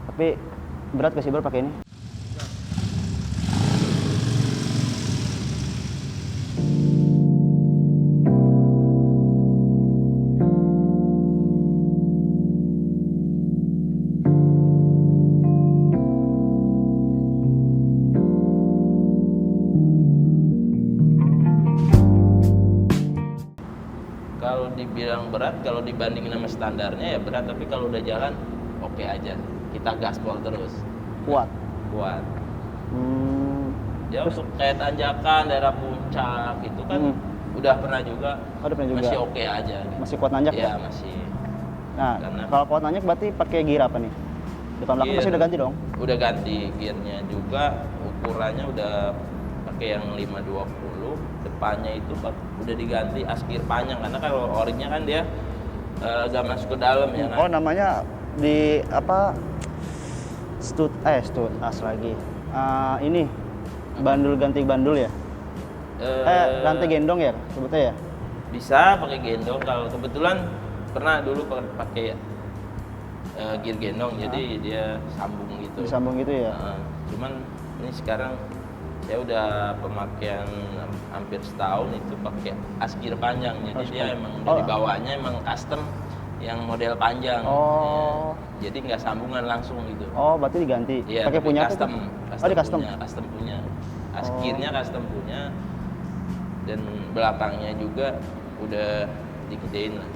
Tapi berat gak sih bro pakai ini? Kalau dibilang berat, kalau dibandingin sama standarnya ya berat, tapi kalau udah jalan oke aja. Kita gaspol terus. Kuat. Kuat. Ya Terus? untuk kayak tanjakan daerah puncak itu kan udah pernah juga. Oh, udah pernah juga. Masih oke aja. Gitu. Masih kuat nanjak ya? ya? Masih. Nah, Karena- kalau kuat nanjak berarti pakai gear apa nih? Depan belakang Gear. pasti udah ganti dong? Udah ganti gearnya juga, ukurannya udah pakai yang 520, depannya itu udah diganti askir panjang karena kalau orinya kan dia gak masuk ke dalam ya kan. Oh, namanya di apa? Stud as lagi. Ini bandul ganti bandul ya? Rantai gendong ya sebutnya ya? Bisa pakai gendong kalau kebetulan pernah dulu pakai gear gendong jadi dia sambung gitu. Disambung gitu ya? Cuman ini sekarang saya udah pemakaian hampir setahun itu pakai askir panjang jadi dia emang dari bawahnya emang custom yang model panjang. Oh. Ya, jadi nggak sambungan langsung gitu. Oh, berarti diganti. Iya, Pakai tapi punya custom, Oh, di custom. custom punya. Askirnya custom punya dan belakangnya juga udah digedein lah.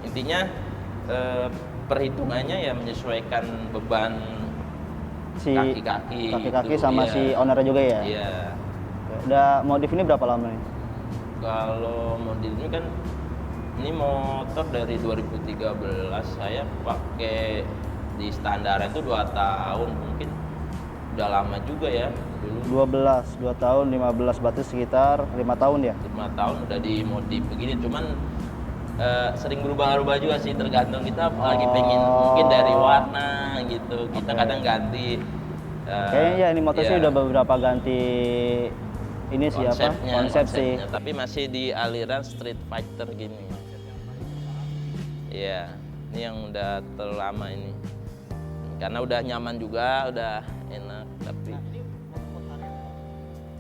Intinya perhitungannya ya menyesuaikan beban Si kaki-kaki kaki-kaki gitu, sama iya. si ownernya juga ya? Iya. Udah modif ini berapa lama nih? Kalau model ini kan ini motor dari 2013 saya pakai di standar itu 2 tahun mungkin udah lama juga ya dulu 2 tahun, 15 berarti sekitar 5 tahun ya? 5 tahun udah dimodif begini cuman sering berubah-ubah juga sih tergantung kita lagi pengen mungkin dari warna gitu kita kadang ganti Kayaknya ya ini motor sih udah beberapa ganti ini sih konsep sih. tapi masih di aliran street fighter gini. Iya, ini yang udah terlama ini. Karena udah nyaman juga, udah enak, tapi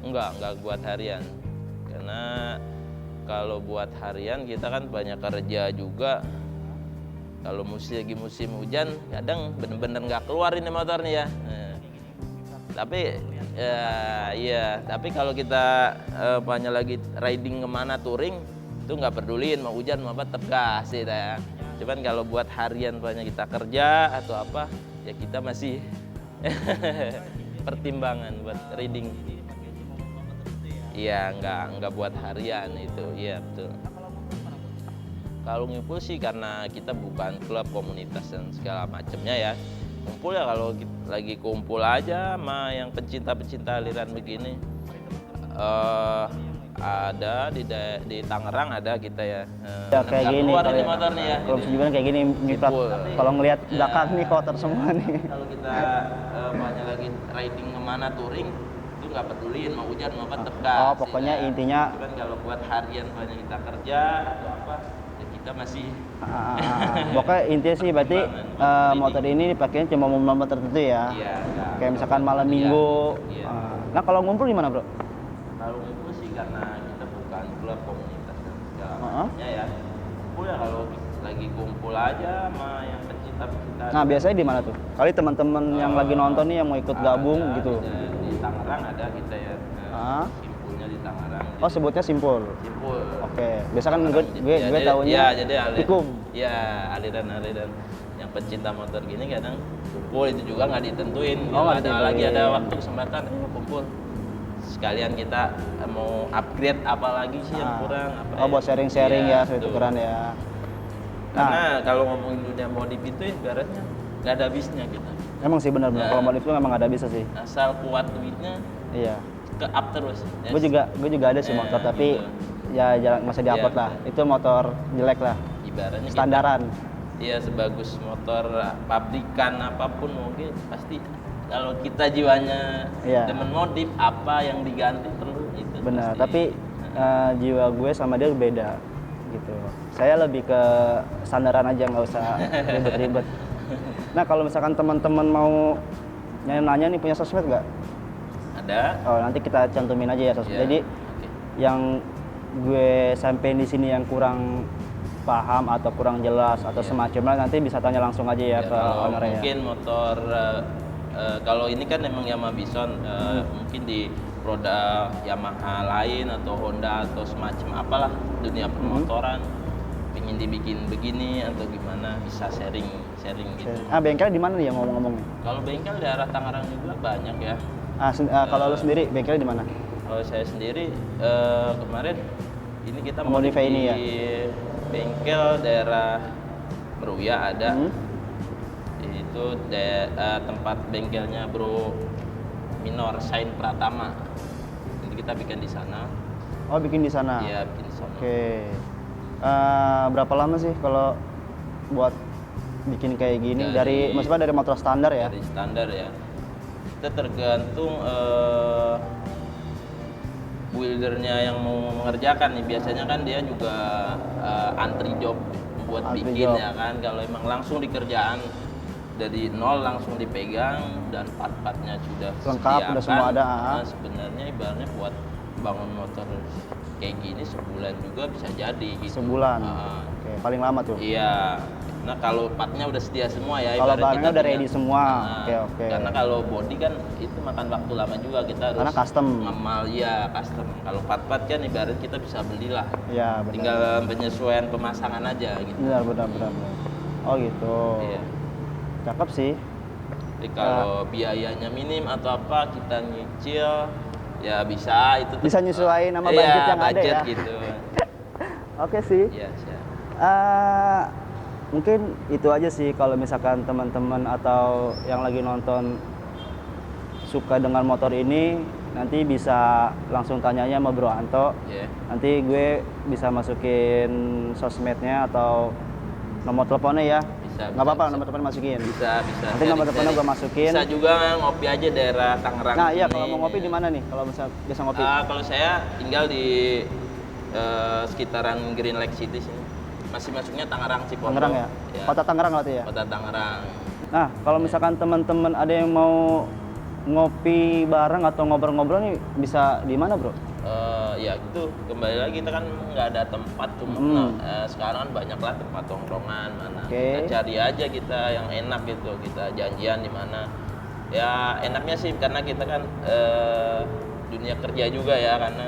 enggak buat harian. Karena kalau buat harian kita kan banyak kerja juga. Kalau lagi musim hujan, kadang bener-bener nggak keluar ini motor nih ya. Tapi tapi kalau kita banyak lagi riding kemana touring itu nggak peduliin mau hujan mau apa tetap gas sih ya. Cuman kalau buat harian banyak kita kerja atau apa ya kita masih pertimbangan buat riding. Iya nggak buat harian itu iya betul. Kalau ngumpul sih karena kita bukan klub komunitas dan segala macamnya ya. Kumpul ya kalau lagi kumpul aja sama yang pecinta-pecinta aliran begini. Ada di Tangerang ada kita ya. Ya kayak gini. Keluar ini motor nih ya. Kalau juga kayak gini, kalau ngelihat belakang nih kotor semua nih. Kalau kita banyak lagi riding kemana touring itu nggak peduliin mau hujan mau apa tetap gas. Oh pokoknya ya. intinya. Cuman kalau buat harian banyak kita kerja atau apa ya kita masih. Pokoknya intinya sih berarti motor ini dipakai cuma momen-momen tertentu ya. Iya. Kayak misalkan malam minggu. Iya. Nah kalau ngumpul gimana bro? Kalau ngumpul sih karena kita bukan klub komunitas dan segala macamnya ya. Kumpul ya kalau lagi kumpul aja sama yang pecinta-pecinta. Nah biasanya di mana tuh? Kali teman-teman yang lagi nonton nih yang mau ikut gabung gitu. Di Tangerang ada kita ya. Simpulnya di Tangerang. Oh sebutnya simpul. Simpul. Oke. Biasa kan gue tahunya. Ya jadi Tikum. Ya aliran yang pecinta motor gini kadang kumpul itu juga nggak ditentuin. Oh, nggak ada ditentuin. lagi ada waktu kesempatan ayo kumpul. Sekalian kita mau upgrade apa lagi sih yang kurang apa Oh buat sharing-sharing ya, betul. tukeran ya. Karena kalau ngomongin dunia modif itu ibaratnya nggak ada habisnya gitu. Emang sih benar-benar kalau modif itu emang ada bisa sih. Asal kuat duitnya Iya. ke up terus. Ya. Gue juga ada sih motor tapi gitu. ya jarang masih diupload lah. Itu motor jelek lah. Ibaratnya Standaran. Iya sebagus motor pabrikan apapun mungkin pasti kalau kita jiwanya demen modif apa yang diganti perlu itu. Benar. Pasti. Tapi jiwa gue sama dia beda gitu. Saya lebih ke standaran aja nggak usah ribet-ribet. Nah kalau misalkan teman-teman mau nanya nih punya sosmed nggak? Ada. Oh nanti kita cantumin aja ya sosmed. Iya. Jadi Oke. yang gue sampein di sini yang kurang paham atau kurang jelas atau semacamnya nanti bisa tanya langsung aja ya ke Kalau owner ya. mungkin motor kalau ini kan emang Yamaha Bison, mungkin di produk Yamaha lain atau Honda atau semacam apalah dunia permotoran ingin dibikin begini atau gimana bisa sharing gitu. Bengkel di mana nih ya ngomong-ngomongnya? Kalau bengkel daerah Tangerang juga banyak ya. Kalau lu sendiri bengkel di mana? Kalau saya sendiri kemarin ini kita Modify ini ya? bengkel daerah Meruya ada. Itu tempat bengkelnya Bro Minor Sain Pratama. Jadi kita bikin di sana. Oh bikin di sana? Iya bikin di sana. Oke. Berapa lama sih kalau buat bikin kayak gini? Maksudnya dari motor standar ya? Dari standar ya. Itu tergantung buildernya yang mau mengerjakan nih. Biasanya kan dia juga antri job buat bikin ya kan. Kalau emang langsung di kerjaan dari nol langsung dipegang dan part-partnya sudah lengkap, udah semua ada. Nah, sebenarnya ibaratnya buat bangun motor kayak gini sebulan juga bisa jadi gitu. Sebulan? Oke, paling lama tuh? Iya. Nah kalau partnya udah sedia semua ya. Kalau ibarat barangnya kita udah ready semua? Oke. Karena kalau body kan itu makan waktu lama juga, kita harus karena custom? ngemal ya custom. Kalau part-part kan ibarat kita bisa belilah. Iya benar. Tinggal penyesuaian pemasangan aja gitu. Benar. Oh gitu. Iya. Cakep sih. Jadi kalau biayanya minim atau apa kita nyicil ya bisa itu. Bisa nyesuaiin sama budget yang ada ya. Gitu. Oke sih. Iya siap. Mungkin itu aja sih kalau misalkan teman-teman atau yang lagi nonton suka dengan motor ini nanti bisa langsung tanyanya sama Bro Anto. Yeah. Nanti gue bisa masukin sosmednya atau nomor teleponnya ya. Nggak apa-apa nomor telepon masukin. Bisa. Nanti nomor teleponnya gue masukin. Bisa juga ngopi aja daerah Tangerang. Nah iya kalau mau ngopi di mana nih? Kalau bisa ngopi? Kalau saya tinggal di sekitaran Green Lake City sini. Masih masuknya Tangerang Cipondo. Tangerang ya? Kota Tangerang berarti ya? Kota Tangerang. Nah kalau misalkan teman-teman ada yang mau ngopi bareng atau ngobrol-ngobrol nih bisa di mana bro? Ya itu kembali lagi kita kan nggak ada tempat cuma sekarang kan banyak lah tempat tongkrongan mana. Kita cari aja kita yang enak gitu, kita janjian di mana. Ya enaknya sih karena kita kan dunia kerja juga ya karena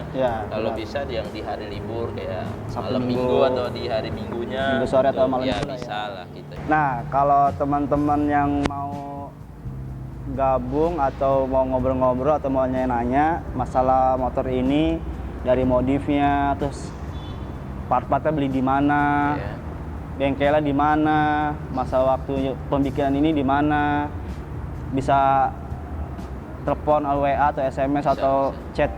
kalau bisa yang di hari libur kayak malam minggu atau di hari minggunya minggu sore atau malam ya minggu bisa lah gitu. Nah kalau teman-teman yang mau gabung atau mau ngobrol-ngobrol atau mau nanya masalah motor ini dari modifnya terus part-partnya beli di mana, bengkelnya di mana, masa waktu pembikinan ini di mana, bisa telepon WA atau SMS atau chat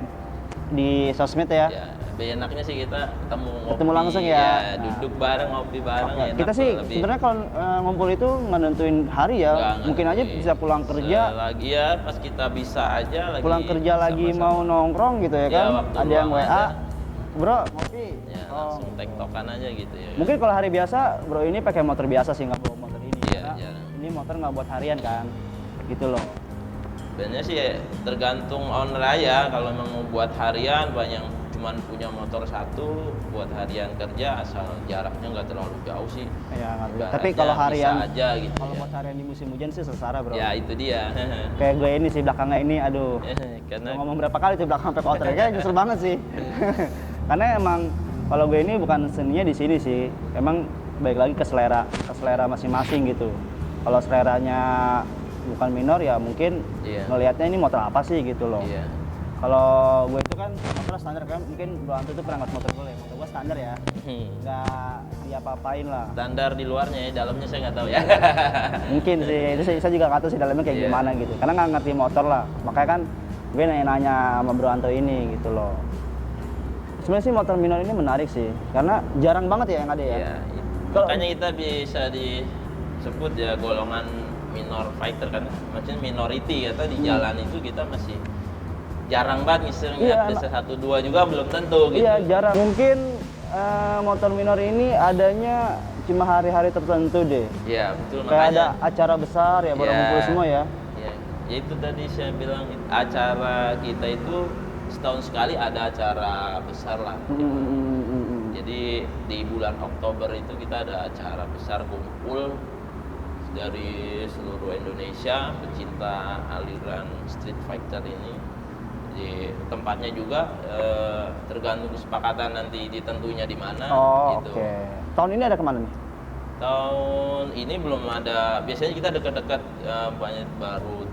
di sosmed ya. Lebih enaknya sih kita ketemu langsung ya. Duduk bareng ngopi bareng ya. Kita sih sebenarnya kalau ngumpul itu nggak nentuin hari ya. Mungkin aja bisa pulang kerja. Lagi ya pas kita bisa aja lagi. Pulang kerja lagi mau nongkrong gitu ya kan. Ada yang WA. Bro, ngopi. Ya, langsung tektokan aja gitu ya. Mungkin kalau hari biasa, bro ini pakai motor biasa sih nggak bawa motor ini. Iya, ini motor nggak buat harian kan. Gitu loh. Sebenarnya sih tergantung owner aja. Kalau memang mau buat harian banyak cuman punya motor satu buat harian kerja asal jaraknya nggak terlalu jauh sih. Ya, tapi kalau harian aja gitu. Kalau buat harian di musim hujan sih sengsara bro. Ya itu dia. Kayak gue ini sih belakangnya ini, aduh. Karena ngomong berapa kali tuh belakang sampai kotor, kayak nyesel banget sih. Karena emang kalau gue ini bukan seninya di sini sih. Emang baik lagi ke selera masing-masing gitu. Kalau seleranya bukan minor ya mungkin ngelihatnya ini motor apa sih gitu loh. Kalau gue itu kan motor standar kan, mungkin Bro Anto itu pernah ngeliat motor gue ya, motor gue standar ya, nggak diapa-apain lah. Standar di luarnya ya, dalamnya saya nggak tahu ya. Mungkin sih, itu saya juga nggak tahu sih dalamnya kayak gimana gitu, karena nggak ngerti motor lah, makanya kan gue nanya-nanya sama Bro Anto ini gitu loh. Sebenarnya sih motor minor ini menarik sih, karena jarang banget ya yang ada ya. Makanya kita bisa disebut ya golongan minor fighter kan, maksudnya minority atau di jalan itu kita masih jarang banget ngeliat satu dua juga belum tentu gitu. Iya jarang. Mungkin motor minor ini adanya cuma hari-hari tertentu deh. Ya betul, Kayak ada makanya. acara besar ya, baru Ya. ngumpul semua ya. Ya itu tadi saya bilang, acara kita itu setahun sekali ada acara besar lah. Jadi di bulan Oktober itu kita ada acara besar kumpul dari seluruh Indonesia pecinta aliran Street Fighter ini. Jadi tempatnya juga tergantung kesepakatan nanti ditentunya di mana. Oh, gitu. oke. Tahun ini ada kemana nih? Tahun ini belum ada. Biasanya kita dekat-dekat banyak baru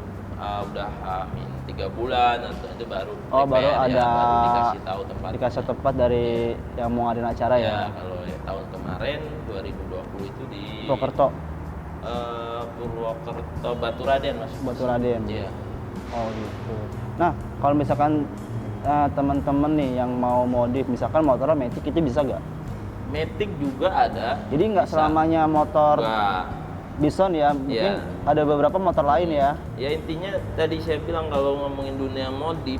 udah amin 3 bulan atau itu baru. Oh, baru DPR, ada baru dikasih tahu tempat. Dikasih tempat dari yang mau ngadain acara ya. Ya, kalau tahun kemarin 2020 itu di Purwokerto, Purwokerto Baturaden, Mas. Baturaden. Iya. Oh gitu. Nah, kalau misalkan teman-teman nih yang mau modif, misalkan motornya Matic itu bisa nggak? Matic juga ada. Jadi nggak Bisa. selamanya motor Enggak. Bison ya, mungkin Iya. ada beberapa motor lain ya. Ya intinya tadi saya bilang kalau ngomongin dunia modif,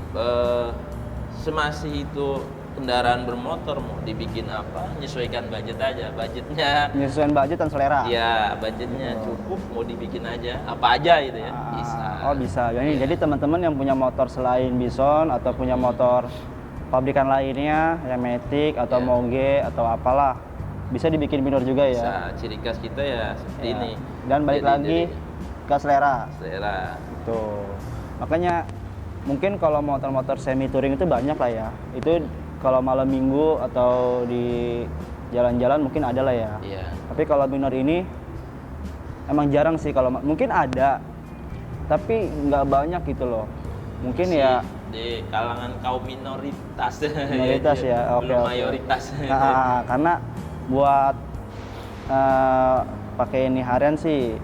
semasih itu kendaraan bermotor mau dibikin apa, menyesuaikan budget aja. Budgetnya, Menyesuaikan budget dan selera. ya budgetnya cukup mau dibikin aja, apa aja gitu ya, bisa. Oh bisa. Iya. Jadi teman-teman yang punya motor selain Bison atau punya motor pabrikan lainnya, yang Matic atau Iya. Moge atau apalah, bisa dibikin minor juga ya. Bisa. Ciri khas kita ya seperti Ya. ini. Dan balik Jadi lagi dari ke selera. selera. Tuh. Makanya mungkin kalau motor-motor semi touring itu banyak lah ya. Itu kalau malam minggu atau di jalan-jalan mungkin ada lah ya. Iya. Tapi kalau minor ini emang jarang sih, kalau mungkin ada tapi nggak banyak gitu loh. Mungkin Masih ya di kalangan kaum minoritas. minoritas ya. Oke, Belum oke. mayoritas. Karena buat pakai ini harian sih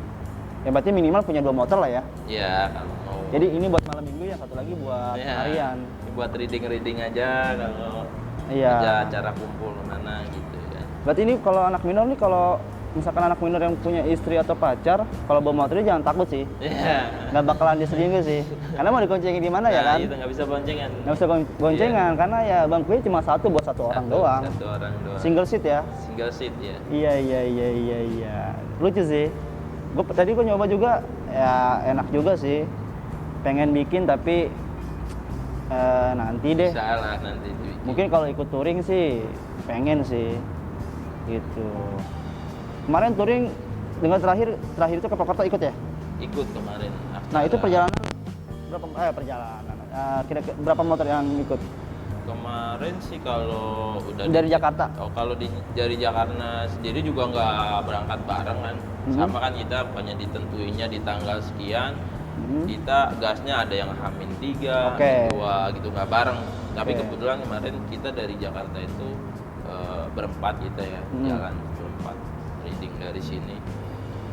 ya berarti minimal punya 2 motor lah ya. Ya kalau mau. Jadi ini buat malam minggu, yang satu lagi buat Ya, harian. buat reading aja kalau Iya. ada acara kumpul mana gitu kan. Berarti ini kalau anak minor nih, kalau misalkan anak minor yang punya istri atau pacar, kalau bawa motor ini jangan takut sih. Iya. Nggak bakalan diselingkuh sih. Karena mau digoncengin di mana ya kan? Itu nggak bisa boncengan. Nggak usah boncengan, karena ya bangkunya cuma satu buat satu orang doang. Satu orang doang. Single seat ya. Single seat ya. Iya. Lucu sih. Tadi gue nyoba juga, ya enak juga sih. Pengen bikin tapi nanti deh. Bisa lah nanti dibikin. Mungkin kalau ikut touring sih pengen sih. Gitu. Kemarin touring dengan terakhir itu ke Purwokerto ikut ya? Ikut kemarin. Nah, itu acara. perjalanan perjalanan. Kira-kira berapa motor yang ikut? Kemarin sih kalau udah Dari Jakarta? Oh, kalau dari Jakarta sendiri juga nggak berangkat bareng kan. Sama kan kita bukannya ditentuinnya di tanggal sekian. Kita gasnya ada yang Hamin 3, Oke. Hamin 2 gitu nggak bareng. Tapi Oke. kebetulan kemarin kita dari Jakarta itu berempat kita ya, jalan berempat reading dari sini.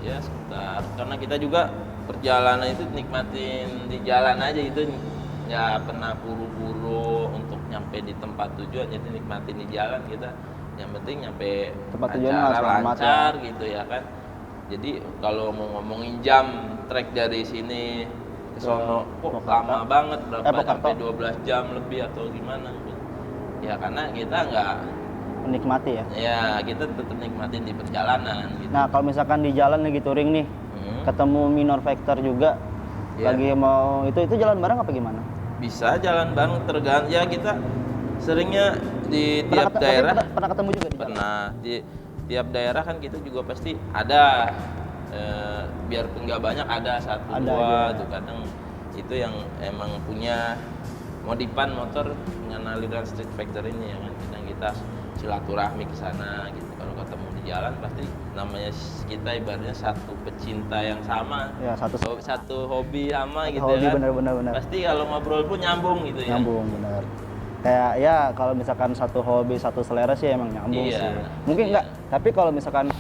Ya sebentar, karena kita juga perjalanan itu nikmatin di jalan aja, itu nggak pernah buru-buru untuk nyampe di tempat tujuan, jadi nikmatin di jalan kita. Yang penting nyampe Tempat tujuan acara harus selamat lancar gitu ya kan. Jadi kalau mau ngomongin jam trek dari sini ke sono, kok lama banget, berapa Purwokerto. sampai 12 jam lebih atau gimana? Ya karena kita nggak, Menikmati ya. ya kita tetap nikmatin di perjalanan gitu. Nah, kalau misalkan di jalan lagi touring nih, ketemu minor factor juga, Iya. lagi mau itu jalan bareng apa gimana? Bisa jalan bareng, tergantung ya, kita seringnya di Pernah tiap daerah. pernah ketemu juga di jalan? Pernah di tiap daerah kan kita juga pasti ada, biarpun nggak banyak ada satu Ada dua aja. tuh kadang itu yang emang punya modifan motor dengan aliran Street Fighter ini ya kan, kita silaturahmi ke sana gitu. Kalau ketemu di jalan pasti namanya kita ibaratnya satu pecinta yang sama, Ya, satu hobi sama gitu hobi, ya kan. benar. Pasti kalau ngobrol pun nyambung gitu ya. Nyambung, benar. Kayak ya kalau misalkan satu hobi, satu selera sih emang nyambung Iya, sih. Mungkin iya. enggak, tapi kalau misalkan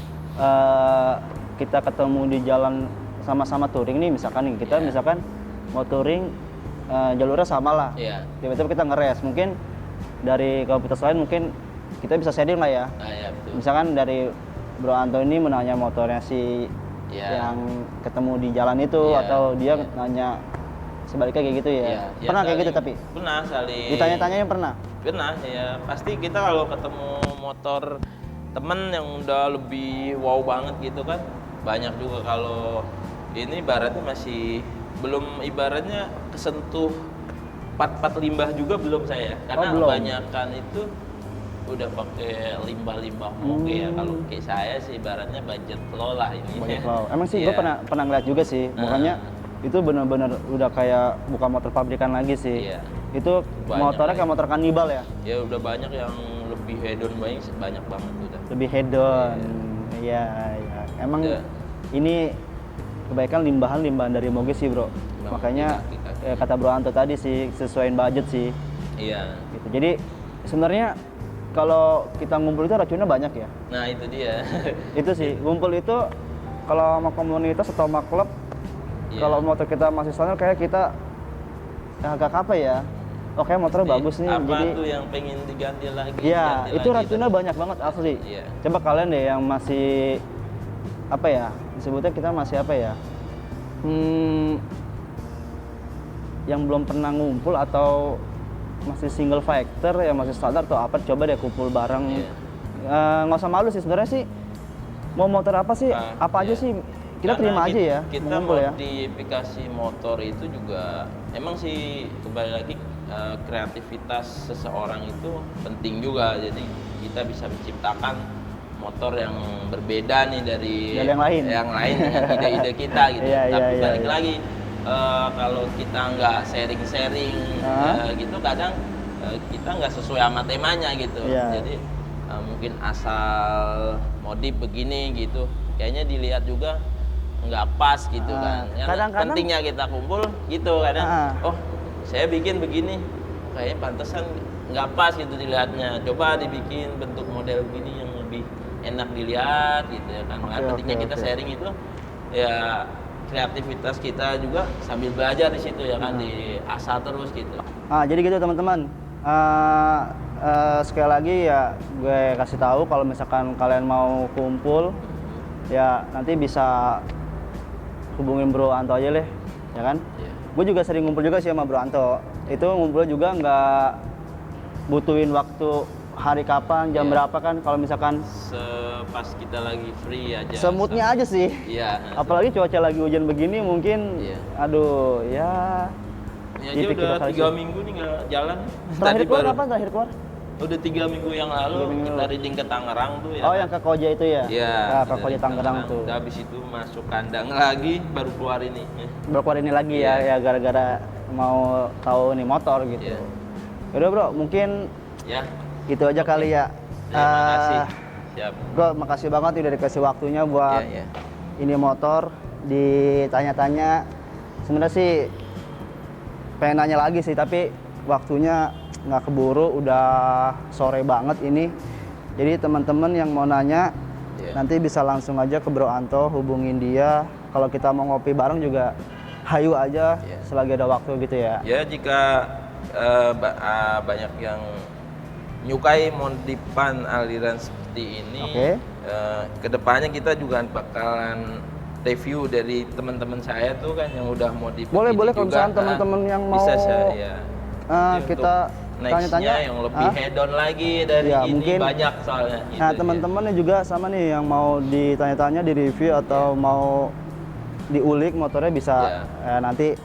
kita ketemu di jalan sama-sama touring nih, misalkan nih, kita Iya. misalkan mau touring jalurnya sama lah. Iya. Tiba-tiba kita ngeres, mungkin dari komunitas lain mungkin kita bisa sharing lah ya. Nah, ya betul. Misalkan dari Bro Antoni menanya motornya si Iya. yang ketemu di jalan itu, Iya, atau dia iya. nanya sebaliknya kayak gitu ya. Iya, ya Pernah kayak gitu saling- tapi pernah saling ditanya-tanyain pernah. pernah ya, pasti kita kalau ketemu motor temen yang udah lebih wow banget gitu kan banyak juga. Kalau ini ibaratnya masih belum, ibaratnya kesentuh part-part limbah juga belum saya, karena belum. kebanyakan itu udah pakai limbah-limbah moge ya. Kalau kayak saya sih ibaratnya budget low lah ini. Banyak low. Emang sih gue Iya. pernah ngeliat juga sih, makanya itu bener-bener udah kayak bukan motor pabrikan lagi sih. Iya. Itu Banyak motornya kayak motor kanibal ya, Ya udah banyak yang lebih hedon, banyak banget udah. lebih hedon. Iya, iya. Emang Iya. ini kebaikan limbah dari moge sih bro. Memang Makanya kaki-kaki. kata Bro Anto tadi sih sesuaiin budget sih. Iya. Gitu. Jadi sebenarnya kalau kita ngumpul itu racunnya banyak ya. Nah itu dia. Itu sih ngumpul itu kalau sama komunitas atau sama klub, Iya. kalau motor kita masih standar kayak kita agak apa ya, oke motornya bagus nih, Apa jadi tuh yang pengen diganti lagi? ya ganti itu lagi racunnya terus. banyak banget asli. Iya. Coba kalian deh yang masih apa ya, disebutnya kita masih apa ya, yang belum pernah ngumpul atau masih single factor ya, masih standar atau apa, coba deh kumpul bareng. Iya. Nggak usah malu sih sebenarnya sih, mau motor apa sih, apa aja Iya. sih kita Karena terima aja ya, Kita ngumpul ya. modifikasi motor itu juga emang sih kembali lagi kreativitas seseorang itu penting juga. Jadi kita bisa menciptakan motor yang berbeda nih dari yang lain. dengan ide-ide kita gitu. Iya, Tapi iya, balik iya. lagi kalau kita nggak sharing-sharing gitu kadang kita nggak sesuai sama temanya gitu. Iya. Jadi mungkin asal modif begini gitu, kayaknya dilihat juga nggak pas gitu kan. Yang kadang-kadang- pentingnya kita kumpul gitu kadang. Oh, saya bikin begini, kayaknya pantesan nggak pas gitu dilihatnya. Coba dibikin bentuk model begini yang lebih enak dilihat gitu ya kan. Nah, Oke, pentingnya oke, kita oke. sharing itu ya kreativitas kita juga sambil belajar di situ ya kan, diasah terus gitu. Jadi gitu teman-teman. Sekali lagi ya gue kasih tahu kalau misalkan kalian mau kumpul ya nanti bisa hubungin Bro Anto aja deh, ya kan? Iya. Gue juga sering ngumpul juga sih sama Bro Anto. Itu ngumpul juga nggak butuhin waktu hari kapan, jam Iya. berapa kan? Kalau misalkan Pas kita lagi free aja. semutnya aja sih. Iya. Apalagi cuaca lagi hujan begini mungkin, Iya. aduh ya. Ini aja dipikir udah kali 3 sih. minggu nih nggak jalan. Terakhir keluar baru- kapan? Terakhir keluar? Udah 3 minggu yang lalu 3 minggu kita lalu. reading ke Tangerang tuh ya. Oh yang ke Koja itu ya? Iya. Ya, ke dari Koja Tangerang tuh. Udah habis itu masuk kandang lagi baru keluar ini. Baru keluar ini lagi Iya. ya gara-gara mau tahu nih motor gitu. Iya. Yaudah bro, mungkin Ya. gitu aja kali ya. Terima kasih. Siap. Bro, makasih banget udah dikasih waktunya buat Iya, iya. ini motor, ditanya-tanya. Sebenarnya sih pengen nanya lagi sih, tapi waktunya nggak keburu, udah sore banget ini. Jadi teman-teman yang mau nanya, Iya. nanti bisa langsung aja ke Bro Anto, hubungin dia. Kalau kita mau ngopi bareng juga, hayu aja Iya. selagi ada waktu gitu ya. Ya jika banyak yang nyukai modifan aliran seperti ini, Oke. kedepannya kita juga bakalan review dari teman-teman saya tuh kan yang udah modif. Boleh, ini boleh kalau juga, misalkan teman-teman yang bisa mau, saya. Jadi kita untuk nextnya tanya-tanya, yang lebih head-on lagi dari Ya, ini mungkin- banyak soalnya. Nah gitu, teman-teman juga sama nih yang mau ditanya-tanya, di review atau mau diulik motornya bisa nanti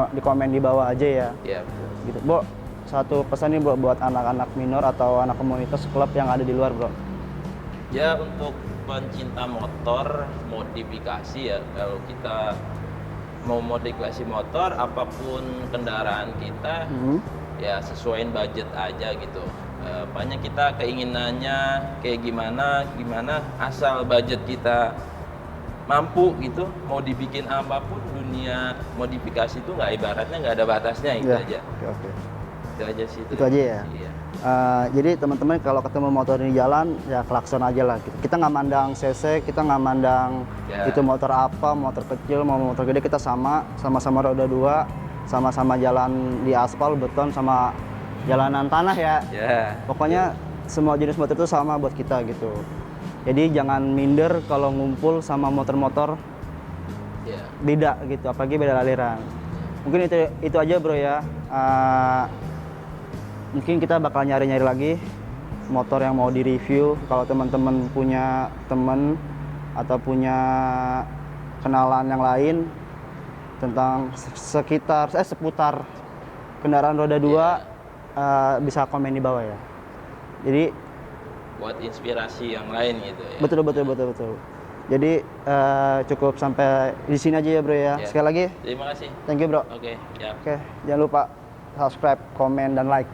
di komen di bawah aja ya. Ya, betul. Gitu. Bro, satu pesan nih bro buat anak-anak minor atau anak komunitas klub yang ada di luar bro. Ya untuk pencinta motor modifikasi ya, kalau kita mau modifikasi motor apapun kendaraan kita ya sesuaiin budget aja gitu. Banyak kita keinginannya kayak gimana asal budget kita mampu gitu, mau dibikin apapun. Dunia modifikasi itu nggak, ibaratnya nggak ada batasnya, itu Ya, aja. Oke. Itu aja sih. Itu aja ya. Iya. Jadi teman-teman kalau ketemu motor di jalan ya klakson aja lah. Kita nggak mandang cc, kita nggak mandang Ya. itu motor apa, motor kecil mau motor gede, kita sama-sama roda dua, sama-sama jalan di aspal, beton, sama jalanan tanah ya. Ya. Pokoknya semua jenis motor itu sama buat kita gitu. Jadi jangan minder kalau ngumpul sama motor-motor Ya. beda gitu, apalagi beda aliran. Mungkin itu aja bro ya. Mungkin kita bakal nyari-nyari lagi motor yang mau direview. Kalau teman-teman punya teman atau punya kenalan yang lain tentang seputar kendaraan roda 2, bisa komen di bawah ya. Jadi buat inspirasi yang lain gitu ya. betul. Jadi cukup sampai di sini aja ya bro ya. Ya. Sekali lagi Terima kasih. thank you bro. Oke, siap. Oke, jangan lupa subscribe, komen, dan like.